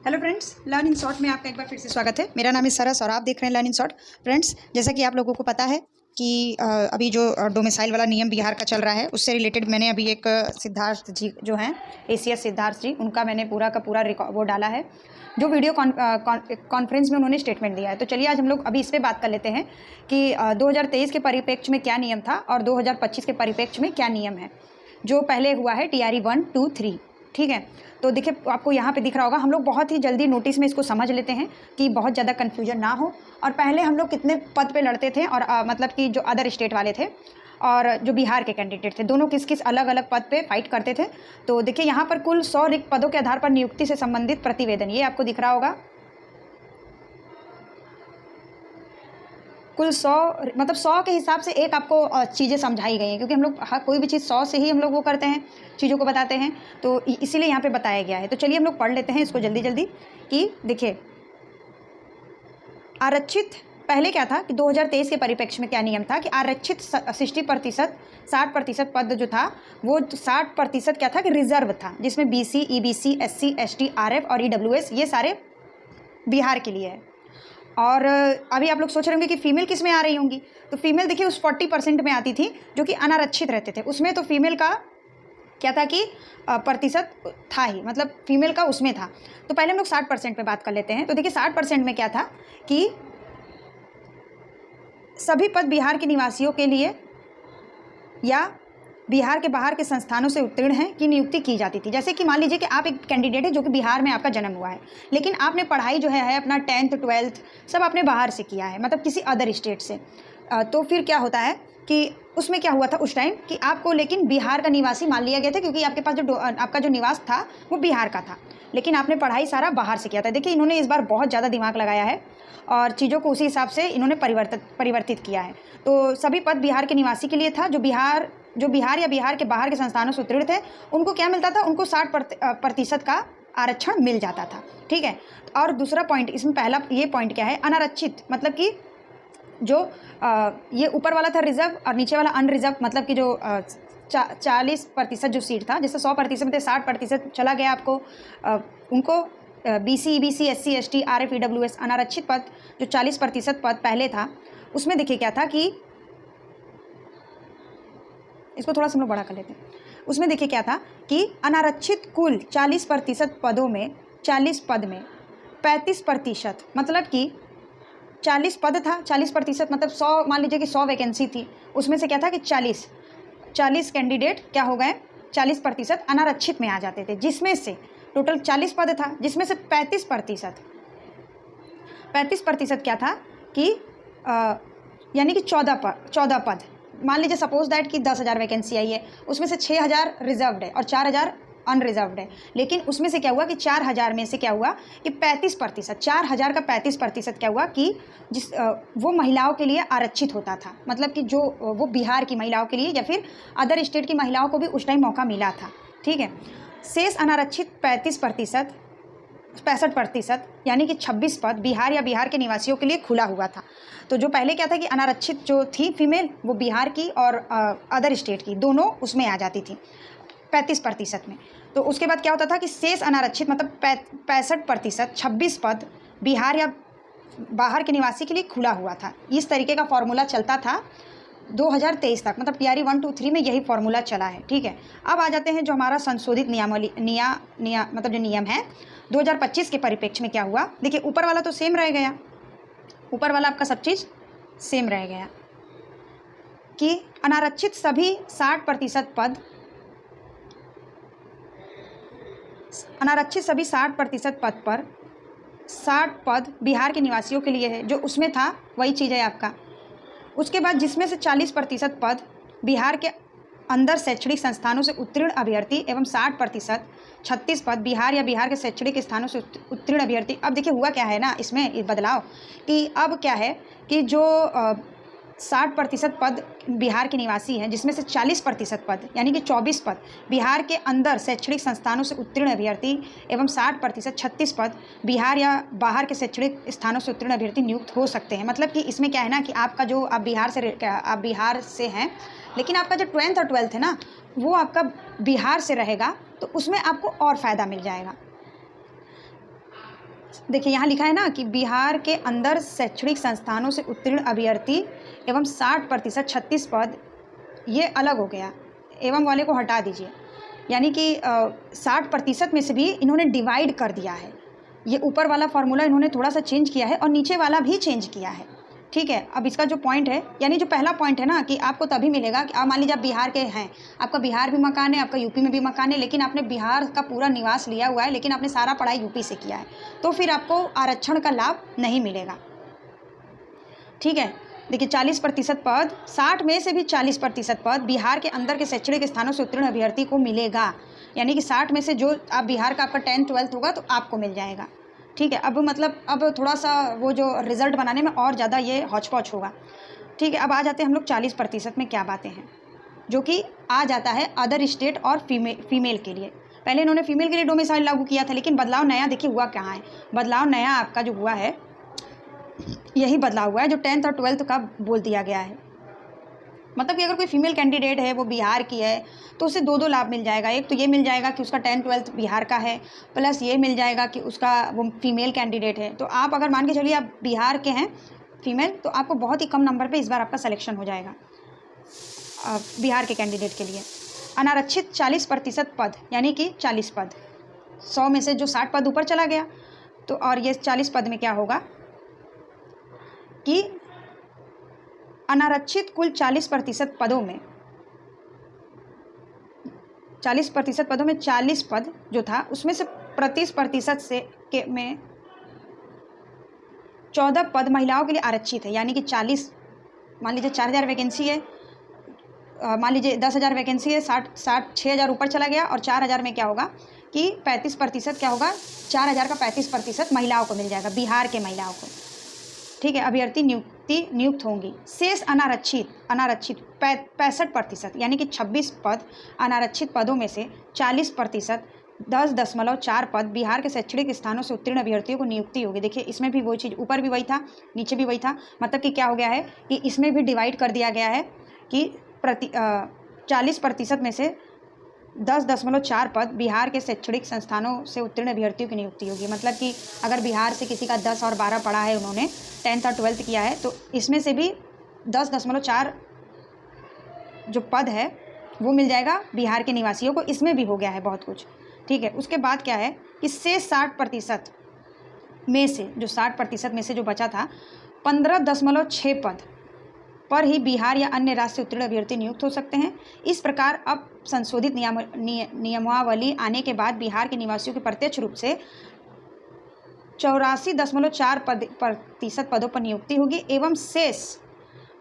Hello friends, learn in short में आपका एक बार फिर से स्वागत है। मेरा नाम है सरस और आप देख रहे हैं लर्न इन शॉर्ट। फ्रेंड्स, जैसा कि आप लोगों को पता है कि अभी जो डोमिसाइल वाला नियम बिहार का चल रहा है, उससे रिलेटेड मैंने अभी एक सिद्धार्थ जी जो हैं ACS सिद्धार्थ जी, उनका मैंने पूरा का पूरा वो डाला है, जो वीडियो कॉन्फ्रेंस में उन्होंने स्टेटमेंट दिया है। तो चलिए आज हम लोग अभी इस पर बात कर लेते हैं कि 2023 के परिप्रेक्ष्य में क्या नियम था और 2025 के परिप्रेक्ष्य में क्या नियम है जो पहले हुआ है TRE 1, 2, 3। ठीक है, तो देखिए आपको यहाँ पे दिख रहा होगा। हम लोग बहुत ही जल्दी नोटिस में इसको समझ लेते हैं कि बहुत ज़्यादा कन्फ्यूजन ना हो। और पहले हम लोग कितने पद पे लड़ते थे और मतलब कि जो अदर स्टेट वाले थे और जो बिहार के कैंडिडेट थे, दोनों किस किस अलग अलग पद पे फाइट करते थे। तो देखिए यहाँ पर कुल 100 रिक्त पदों के आधार पर नियुक्ति से संबंधित प्रतिवेदन, ये आपको दिख रहा होगा। कुल 100 मतलब 100 के हिसाब से एक आपको चीज़ें समझाई गई हैं, क्योंकि हम लोग कोई भी चीज़ 100 से ही हम लोग वो करते हैं, चीज़ों को बताते हैं, तो इसीलिए यहाँ पे बताया गया है। तो चलिए हम लोग पढ़ लेते हैं इसको जल्दी जल्दी कि देखिए आरक्षित पहले क्या था कि 2023 के परिप्रेक्ष्य में क्या नियम था कि आरक्षित 60% पद जो था वो 60% क्या था कि रिजर्व था, जिसमें BC, EBC, SC, ST, RF और EWS ये सारे बिहार के लिए है। और अभी आप लोग सोच रहे होंगे कि फीमेल किस में आ रही होंगी, तो फीमेल देखिए उस 40% में आती थी जो कि अनारक्षित रहते थे। उसमें तो फीमेल का क्या था कि प्रतिशत था ही, मतलब फीमेल का उसमें था। तो पहले हम लोग 60% पे बात कर लेते हैं। तो देखिए 60% में क्या था कि सभी पद बिहार के निवासियों के लिए या बिहार के बाहर के संस्थानों से उत्तीर्ण हैं की नियुक्ति की जाती थी। जैसे कि मान लीजिए कि आप एक कैंडिडेट है जो कि बिहार में आपका जन्म हुआ है, लेकिन आपने पढ़ाई जो है अपना 10th 12th सब आपने बाहर से किया है, मतलब किसी अदर स्टेट से। तो फिर क्या होता है कि उसमें क्या हुआ था उस टाइम कि आपको लेकिन बिहार का निवासी मान लिया गया था, क्योंकि आपके पास जो आपका जो निवास था वो बिहार का था, लेकिन आपने पढ़ाई सारा बाहर से किया था। देखिए इन्होंने इस बार बहुत ज़्यादा दिमाग लगाया है और चीज़ों को उसी हिसाब से इन्होंने परिवर्तित किया है। तो सभी पद बिहार के निवासी के लिए था। जो बिहार या बिहार के बाहर के संस्थानों से उत्तीर्ण थे उनको क्या मिलता था, उनको 60% का आरक्षण मिल जाता था। ठीक है, और दूसरा पॉइंट इसमें पहला ये पॉइंट क्या है, अनारक्षित मतलब कि जो ये ऊपर वाला था रिजर्व और नीचे वाला अनरिजर्व, मतलब कि जो 40% जो सीट था, जैसे 100% में 60% चला गया आपको, उनको BC, EBC, SC, ST, RF, EWS अनारक्षित पद जो 40% पद पहले था उसमें देखिए क्या था कि इसको थोड़ा सा हम लोग बड़ा कर लेते हैं। उसमें देखिए क्या था कि अनारक्षित कुल 40% पदों में 40 पद में 35%, मतलब कि 40 पद था, 40% मतलब 100, मान लीजिए कि 100 वैकेंसी थी, उसमें से क्या था कि 40 कैंडिडेट क्या हो गए, 40% अनारक्षित में आ जाते थे, जिसमें से टोटल 40 पद था, जिसमें से 35% क्या था कि यानी कि 14 पद। मान लीजिए सपोज दैट कि 10,000 वैकेंसी आई है, उसमें से 6,000 रिजर्व्ड है और 4,000 अनरिजर्व्ड है, लेकिन उसमें से क्या हुआ कि 4,000 में से क्या हुआ कि 35%, 4,000 का 35% क्या हुआ कि वो महिलाओं के लिए आरक्षित होता था, मतलब कि जो वो बिहार की महिलाओं के लिए या फिर अदर स्टेट की महिलाओं को भी उस टाइम मौका मिला था। ठीक है, शेष अनारक्षित 65% यानी कि 26 पद बिहार या बिहार के निवासियों के लिए खुला हुआ था। तो जो पहले क्या था कि अनारक्षित जो थी फीमेल वो बिहार की और अदर स्टेट की दोनों उसमें आ जाती थी 35% में। तो उसके बाद क्या होता था कि शेष अनारक्षित मतलब 65%, 26 पद बिहार या बाहर के निवासी के लिए खुला हुआ था। इस तरीके का फॉर्मूला चलता था 2023 तक, मतलब TRE 1, 2, 3 में यही फॉर्मूला चला है। ठीक है, अब आ जाते हैं जो हमारा संशोधित मतलब जो नियम है 2025 के परिप्रेक्ष्य में क्या हुआ। देखिए ऊपर वाला तो सेम रह गया, ऊपर वाला आपका सब चीज़ सेम रह गया कि अनारक्षित सभी 60% पद, अनारक्षित सभी 60% पद पर 60 पद बिहार के निवासियों के लिए है, जो उसमें था वही चीज़ है आपका। उसके बाद जिसमें से 40% पद बिहार के अंदर शैक्षणिक संस्थानों से उत्तीर्ण अभ्यर्थी एवं 60% 36 पद बिहार या बिहार के शैक्षणिक स्थानों से उत्तीर्ण अभ्यर्थी। अब देखिए हुआ क्या है ना इसमें बदलाव कि अब क्या है कि जो 60% पद बिहार के निवासी हैं, जिसमें से 40% पद यानी कि 24 पद बिहार के अंदर शैक्षणिक संस्थानों से उत्तीर्ण अभ्यर्थी एवं 60% 36 पद बिहार या बाहर के शैक्षणिक स्थानों से उत्तीर्ण अभ्यर्थी नियुक्त हो सकते हैं। मतलब कि इसमें क्या है ना कि आपका जो आप बिहार से हैं, लेकिन आपका जो 10th और 12th है ना वो आपका बिहार से रहेगा, तो उसमें आपको और फ़ायदा मिल जाएगा। देखिए यहाँ लिखा है ना कि बिहार के अंदर शैक्षणिक संस्थानों से उत्तीर्ण अभ्यर्थी एवं 60% 36 पद, ये अलग हो गया, एवं वाले को हटा दीजिए, यानी कि 60% में से भी इन्होंने डिवाइड कर दिया है। ये ऊपर वाला फार्मूला इन्होंने थोड़ा सा चेंज किया है और नीचे वाला भी चेंज किया है, ठीक है। अब इसका जो पॉइंट है, यानी जो पहला पॉइंट है ना कि आपको तभी मिलेगा कि आप मान लीजिए आप बिहार के हैं, आपका बिहार भी मकान है, आपका यूपी में भी मकान है, लेकिन आपने बिहार का पूरा निवास लिया हुआ है, लेकिन आपने सारा पढ़ाई यूपी से किया है, तो फिर आपको आरक्षण का लाभ नहीं मिलेगा, ठीक है। देखिए 40% पद, 60 में से भी 40% पद बिहार के अंदर के शैक्षणिक स्थानों से उत्तीर्ण अभ्यर्थी को मिलेगा, यानी कि 60 में से जो आप बिहार का आपका 10th 12th होगा तो आपको मिल जाएगा, ठीक है। अब मतलब अब थोड़ा सा वो जो रिज़ल्ट बनाने में और ज़्यादा ये हौच-पौच होगा, ठीक है। अब आ जाते हैं हम लोग 40% में क्या बातें हैं, जो कि आ जाता है अदर स्टेट और फीमेल के लिए। पहले इन्होंने फीमेल के लिए डोमिसाइल लागू किया था, लेकिन बदलाव नया देखिए हुआ कहाँ है। बदलाव नया आपका जो हुआ है, यही बदलाव हुआ है जो 10th और 12th का बोल दिया गया है। मतलब कि अगर कोई फीमेल कैंडिडेट है, वो बिहार की है, तो उसे दो लाभ मिल जाएगा। एक तो ये मिल जाएगा कि उसका 10th 12th बिहार का है, प्लस ये मिल जाएगा कि उसका वो फीमेल कैंडिडेट है। तो आप अगर मान के चलिए आप बिहार के हैं फीमेल, तो आपको बहुत ही कम नंबर पे इस बार आपका सिलेक्शन हो जाएगा बिहार के कैंडिडेट के लिए। अनारक्षित 40% पद, यानी कि 40 पद, 100 में से जो 60 पद ऊपर चला गया, तो और ये 40 पद में क्या होगा कि अनारक्षित कुल 40% पदों में 40% पदों में 40 पद जो था, उसमें से 30% से के में 14 पद महिलाओं के लिए आरक्षित है, यानी कि 40, मान लीजिए 4000 वैकेंसी है, मान लीजिए 10,000 वैकेंसी है, 6,000 ऊपर चला गया, और 4,000 में क्या होगा कि 35% क्या होगा, 4,000 का 35% महिलाओं को मिल जाएगा, बिहार के महिलाओं को, ठीक है। अभ्यर्थी नियुक्त होंगी। शेष अनारक्षित 65%, यानी कि 26 पद अनारक्षित पदों में से 40% 10.4 पद बिहार के शैक्षणिक स्थानों से उत्तीर्ण अभ्यर्थियों को नियुक्ति होगी। देखिए इसमें भी वही चीज़, ऊपर भी वही था, नीचे भी वही था, मतलब कि क्या हो गया है कि इसमें भी डिवाइड कर दिया गया है कि 40% में से 10.4 पद बिहार के शैक्षणिक संस्थानों से उत्तीर्ण अभ्यर्थियों की नियुक्ति होगी। मतलब कि अगर बिहार से किसी का 10 और 12 पढ़ा है, उन्होंने 10th और 12th किया है, तो इसमें से भी 10.4 जो पद है वो मिल जाएगा बिहार के निवासियों को। इसमें भी हो गया है बहुत कुछ, ठीक है। उसके बाद क्या है कि शेष 60% में से, जो 60% में से जो बचा था, 15.6 पद पर ही बिहार या अन्य राज्य से उत्तीर्ण अभ्यर्थी नियुक्त हो सकते हैं। इस प्रकार अब संशोधित नियमावली आने के बाद बिहार के निवासियों की प्रत्यक्ष रूप से 84.4% पदों पर नियुक्ति होगी, एवं शेष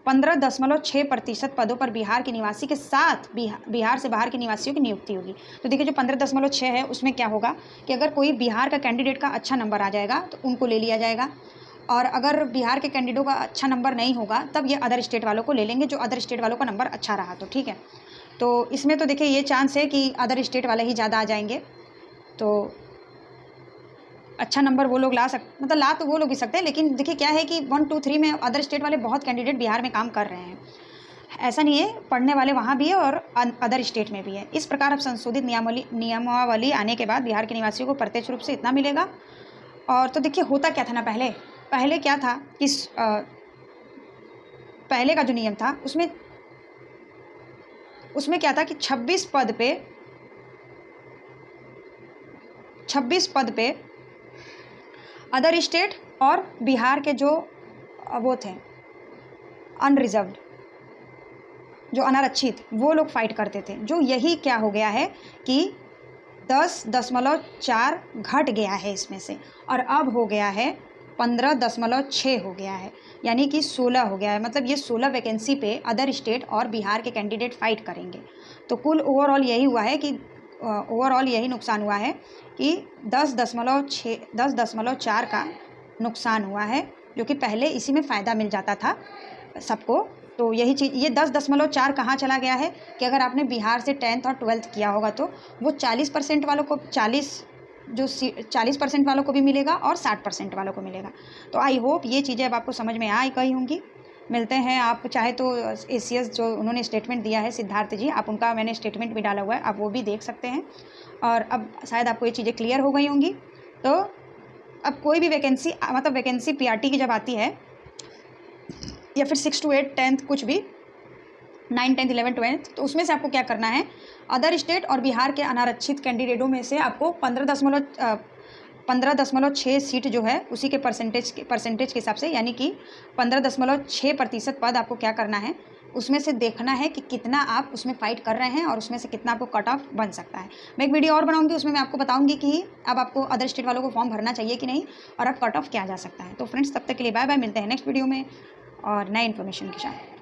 15.6% पदों पर बिहार के निवासी के साथ बिहार से बाहर के निवासियों की नियुक्ति होगी। तो देखिए जो 15.6 है उसमें क्या होगा कि अगर कोई बिहार का कैंडिडेट का अच्छा नंबर आ जाएगा तो उनको ले लिया जाएगा, और अगर बिहार के कैंडिडेटों का अच्छा नंबर नहीं होगा तब ये अदर स्टेट वालों को ले लेंगे, जो अदर स्टेट वालों का नंबर अच्छा रहा तो, ठीक है। तो इसमें तो देखिए ये चांस है कि अदर स्टेट वाले ही ज़्यादा आ जाएंगे, तो अच्छा नंबर वो लोग मतलब ला तो वो लोग भी सकते हैं, लेकिन देखिए क्या है कि 1 2 3 में अदर स्टेट वाले बहुत कैंडिडेट बिहार में काम कर रहे हैं, ऐसा नहीं है, पढ़ने वाले वहाँ भी है और अदर स्टेट में भी है। इस प्रकार अब संशोधित नियमावली आने के बाद बिहार के निवासियों को प्रत्यक्ष रूप से इतना मिलेगा। और तो देखिए होता क्या था ना, पहले क्या था कि पहले का जो नियम था उसमें क्या था कि 26 पद पे अदर स्टेट और बिहार के जो वो थे अनरिजर्व्ड, जो अनारक्षित, वो लोग फाइट करते थे। जो यही क्या हो गया है कि 10.4 घट गया है इसमें से, और अब हो गया है 15.6 हो गया है, यानी कि 16 हो गया है। मतलब ये 16 वैकेंसी पे अदर स्टेट और बिहार के कैंडिडेट फाइट करेंगे। तो कुल ओवरऑल यही हुआ है कि यही नुकसान हुआ है कि 10.4 का नुकसान हुआ है, जो कि पहले इसी में फ़ायदा मिल जाता था सबको। तो यही चीज़, ये 10.4 कहाँ चला गया है कि अगर आपने बिहार से 10th और 12th किया होगा तो वो 40% वालों को 40% वालों को भी मिलेगा और 60% वालों को मिलेगा। तो आई होप ये चीज़ें अब आपको समझ में आ गई होंगी। मिलते हैं, आप चाहे तो ACS जो उन्होंने स्टेटमेंट दिया है सिद्धार्थ जी, आप उनका मैंने स्टेटमेंट भी डाला हुआ है, आप वो भी देख सकते हैं। और अब शायद आपको ये चीज़ें क्लियर हो गई होंगी। तो अब कोई भी वैकेंसी मतलब वैकेंसी पीआरटी की जब आती है या फिर 6 to 8 10th कुछ भी 9 10th 11 12th, तो उसमें से आपको क्या करना है, अदर स्टेट और बिहार के अनारक्षित कैंडिडेटों में से आपको 15.6 सीट जो है उसी के परसेंटेज के हिसाब से, यानी कि 15.6% पद आपको क्या करना है, उसमें से देखना है कि कितना आप उसमें फाइट कर रहे हैं और उसमें से कितना आपको कट ऑफ बन सकता है। मैं एक वीडियो और बनाऊंगी, उसमें मैं आपको बताऊंगी कि अब आपको अदर स्टेट वालों को फॉर्म भरना चाहिए कि नहीं और अब कट ऑफ क्या जा सकता है। तो फ्रेंड्स, तब तक के लिए बाय बाय, मिलते हैं नेक्स्ट वीडियो में और नए इन्फॉर्मेशन के साथ।